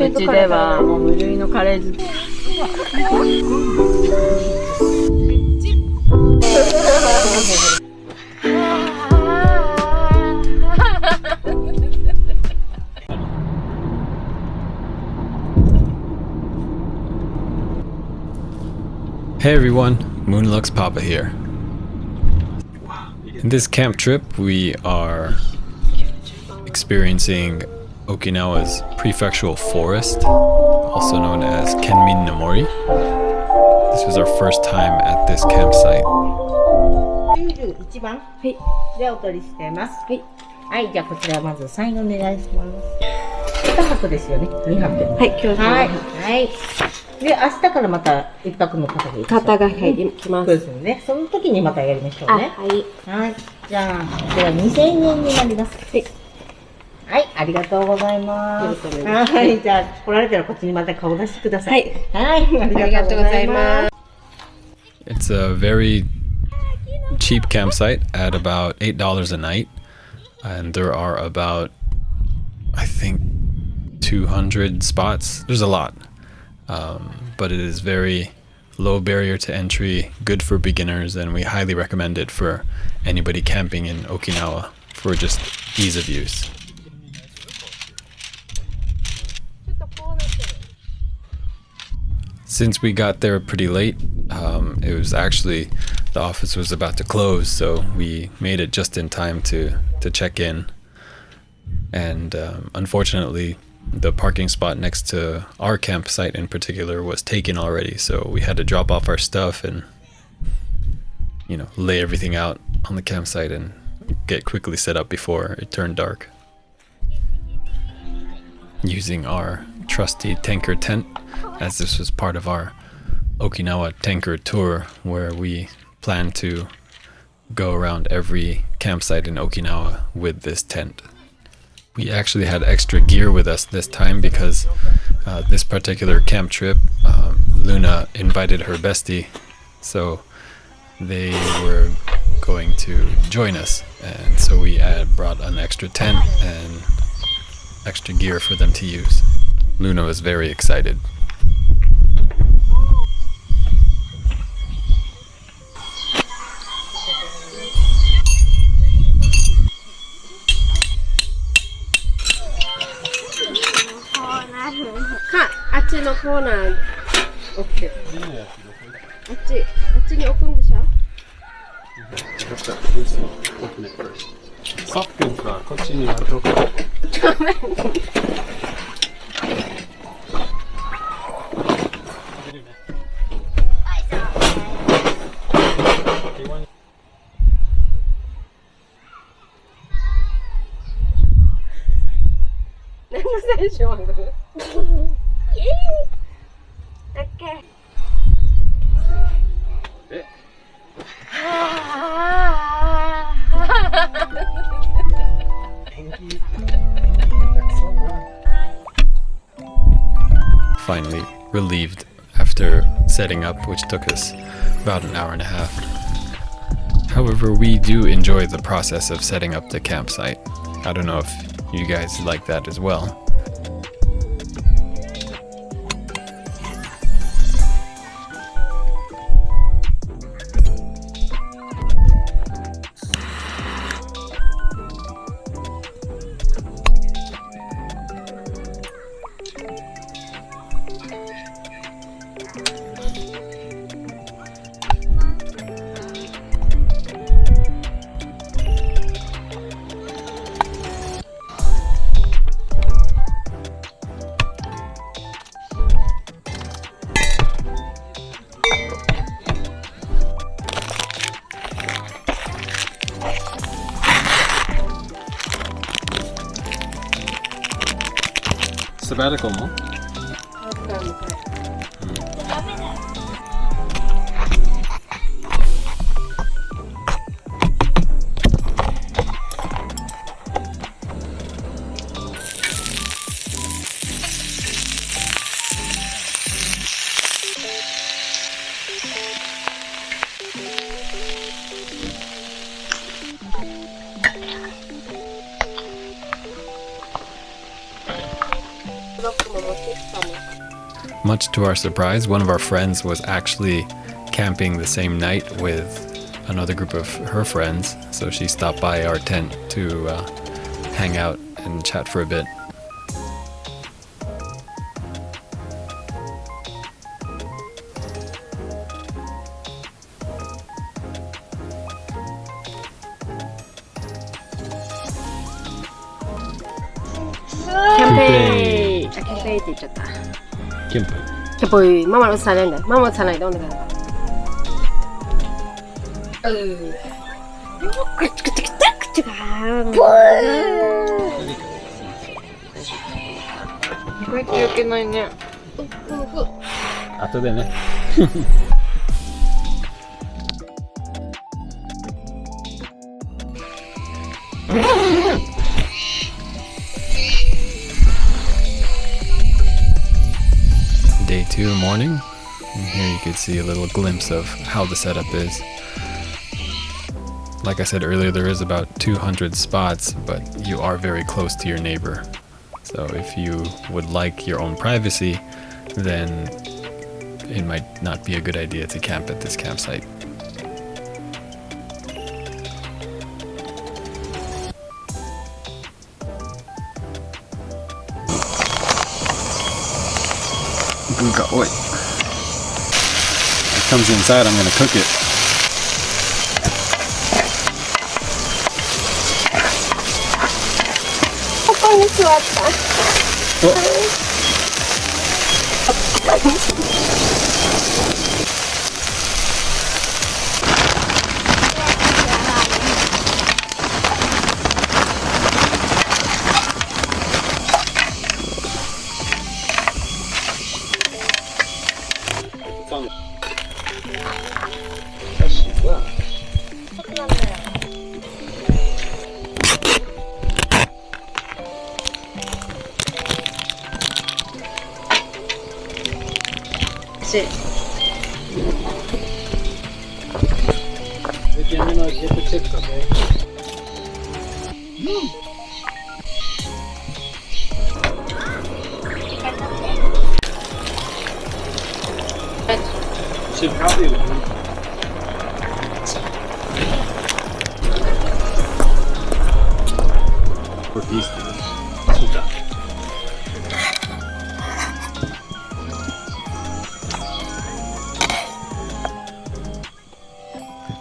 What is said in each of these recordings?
うちではもう無類のカレー好き。Hey everyone, Moonlux Papa here. In this camp trip, we are experiencing Okinawa's Prefectural forest, also known as Kenmin no Mori. This was our first time at this campsite. 91番でお取りしてます。はい、じゃあこちらまずサインお願いします。2泊ですよね。2泊。はい、今日はい。で、明日からまた1泊の方がいきます。そうですよね。その時にまたやりましょうね。はい。じゃあ、こちら2000円になります。はい、ありがとうございます。はい、じゃあ来られたらこっちにまた顔出してください。はい、ありがとうございます。It's a very cheap campsite at about $8 a night, and there are about, I think, 200 spots. There's a lot, but it is very low barrier to entry, good for beginners, and we highly recommend it for anybody camping in Okinawa for just ease of use. Since we got there pretty late, it was actually, the office was about to close, so we made it just in time to check in. And unfortunately, the parking spot next to our campsite in particular was taken already, so we had to drop off our stuff and, lay everything out on the campsite and get quickly set up before it turned dark. Using our trusty Tenker Tent, as this was part of our Okinawa Tenker Tour, where we plan to go around every campsite in Okinawa with this tent. We actually had extra gear with us this time because this particular camp trip, Luna invited her bestie, so they were going to join us, and so we brought an extra tent and extra gear for them to use. Luna was very excited. Finally relieved after setting up, which took us about an hour and a half. However, we do enjoy the process of setting up the campsite. I don't know if you guys like that as well. Sabbatical mo? much to our surprise, one of our friends was actually camping the same night with another group of her friends, so she stopped by our tent to hang out and chat for a bit. 캠페인. 아, 캠페인って言っちゃった. 캠프. 캠페인. 마마 웃사ないんだ. 마마 웃사ないでお願い. Day 2 morning. And here you can see a little glimpse of how the setup is. Like I said earlier, there is about 200 spots, but you are very close to your neighbor. So if you would like your own privacy, then it might not be a good idea to camp at this campsite. Oi. It comes inside, I'm gonna cook it. Should probably for bestie.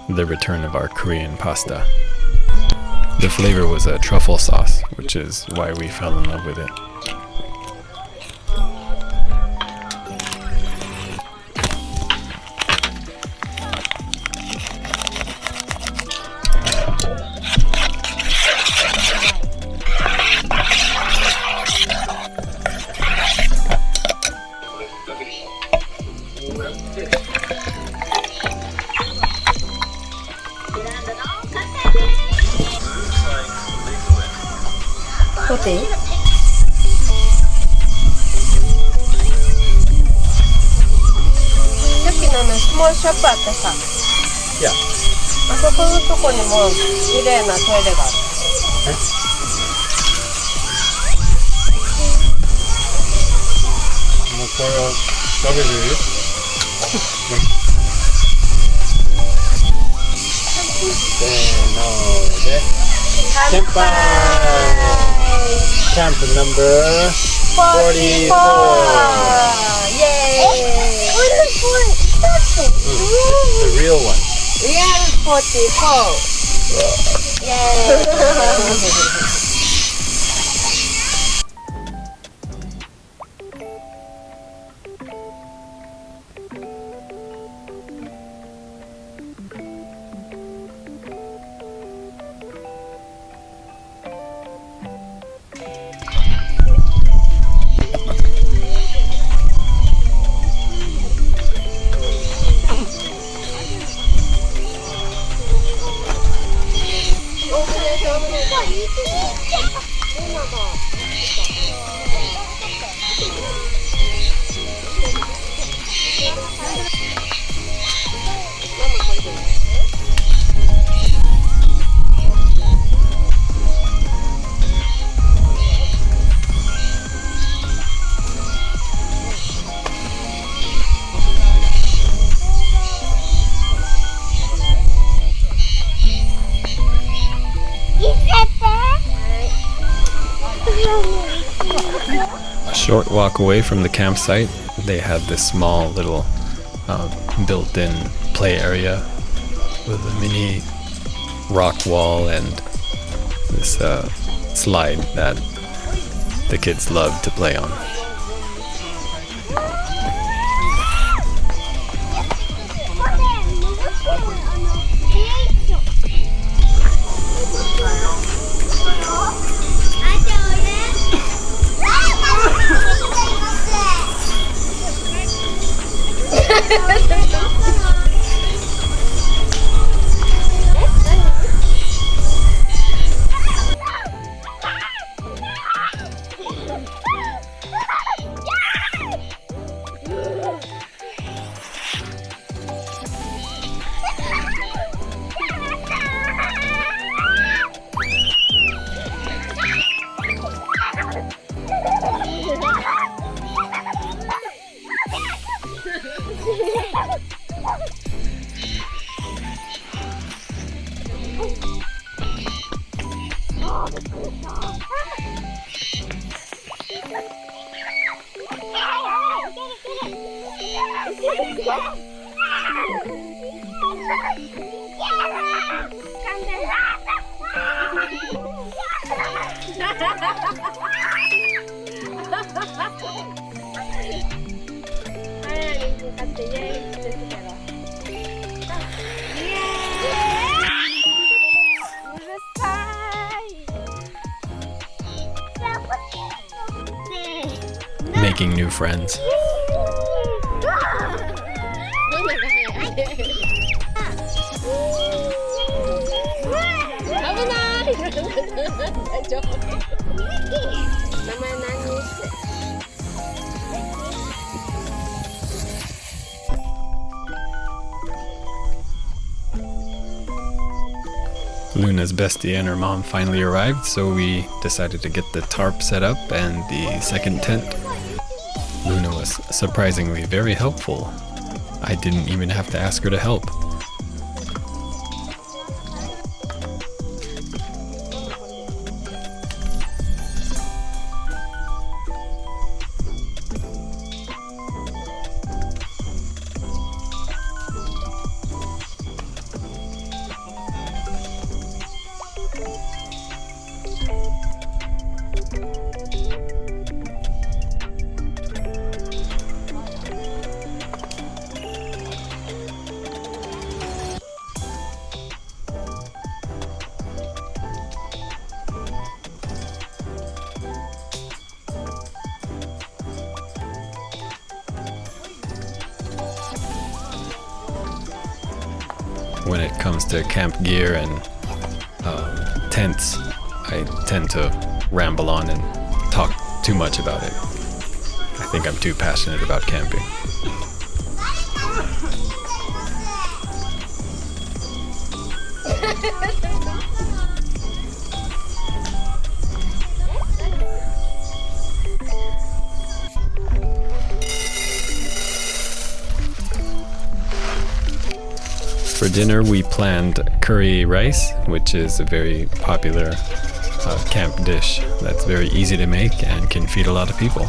The return of our Korean pasta. The flavor was a truffle sauce, which is why we fell in love with it. Protein? Small shop あってさ、あそこのとこにも綺麗なトイレがある。もうこれを食べる？せーので乾杯！キャンプナンバー44！イエーイ！The real one. Real 44! Yay! short walk away from the campsite, they had this small little built-in play area with a mini rock wall and this slide that the kids loved to play on. Making new friends. Luna's bestie and her mom finally arrived, so we decided to get the tarp set up and the second tent. Luna was surprisingly very helpful. I didn't even have to ask her to help. When it comes to camp gear and tents, I tend to ramble on and talk too much about it. I think I'm too passionate about camping. For dinner, we planned curry rice, which is a very popular camp dish that's very easy to make and can feed a lot of people.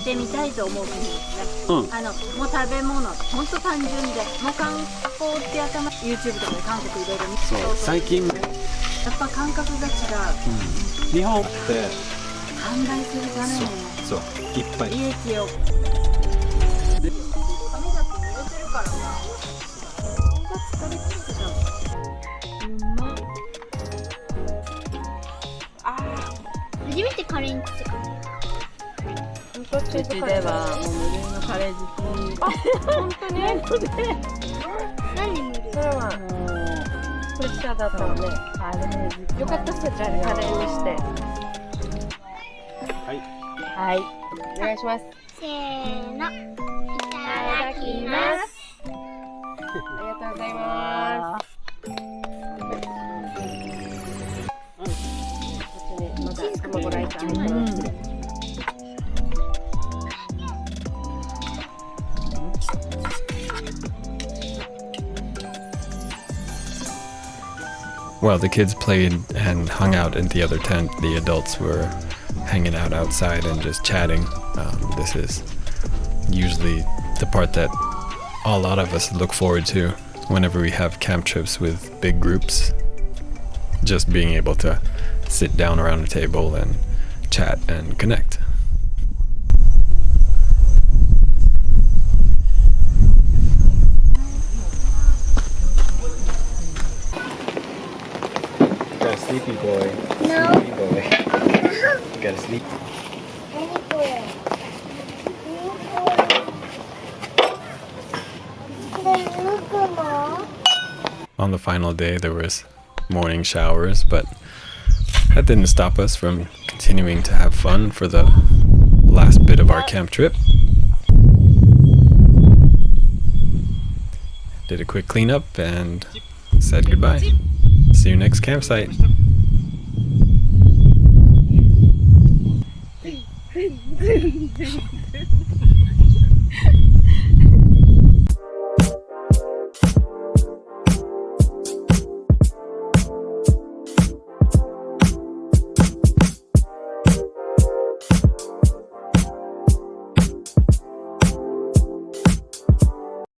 てみたいと思う国ですね。うんもう食べ物、本当単純で、もう観光ってやったら YouTube とかで韓国いろいろ見てそう最近ね、やっぱ感覚が違う。日本って販売するためにそういっぱい利益を。初めてカレーに来たかも。うちではもう無類のカレー好き。本当に何で無料？それはプレッシャーだったのね。カレー好き。よかったっす、じゃあカレーにして。はい。お願いします。せーの。いただきます。ありがとうございます。こっちにまだ卵ライスあるから。While the kids played and hung out in the other tent, the adults were hanging out outside and just chatting. This is usually the part that a lot of us look forward to whenever we have camp trips with big groups. Just being able to sit down around a table and chat and connect. Got a sleepy boy. No. Sleepy boy. You gotta sleep. 何これ？動くの？ On the final day, there was morning showers, but that didn't stop us from continuing to have fun for the last bit of our camp trip. Did a quick cleanup and said goodbye. See you next campsite.